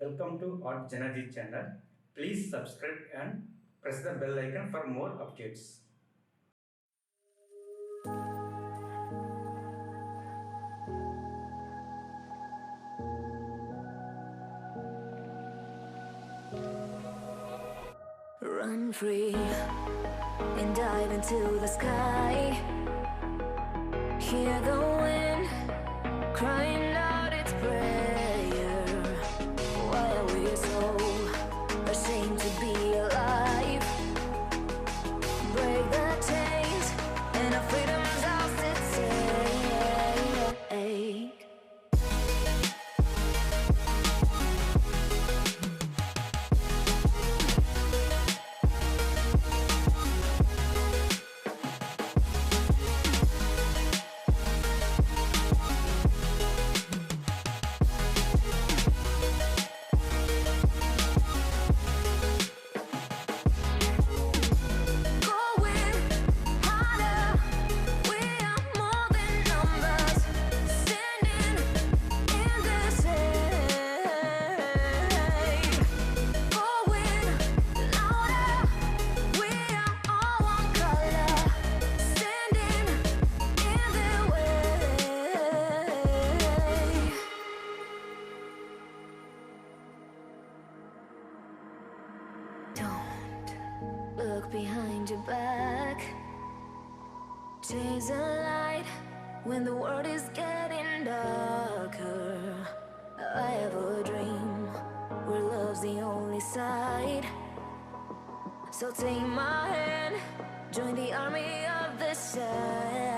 Welcome to JanaG channel. Please subscribe and press the bell icon for more updates. Run free and dive into the sky. Hear the wind crying out its prayer. Why are we so ashamed to be alive? Break the chains and our freedom's ours to take. Look behind your back. Chase a light when the world is getting darker. I have a dream where love's the only side. So take my hand, join the army of the shadows.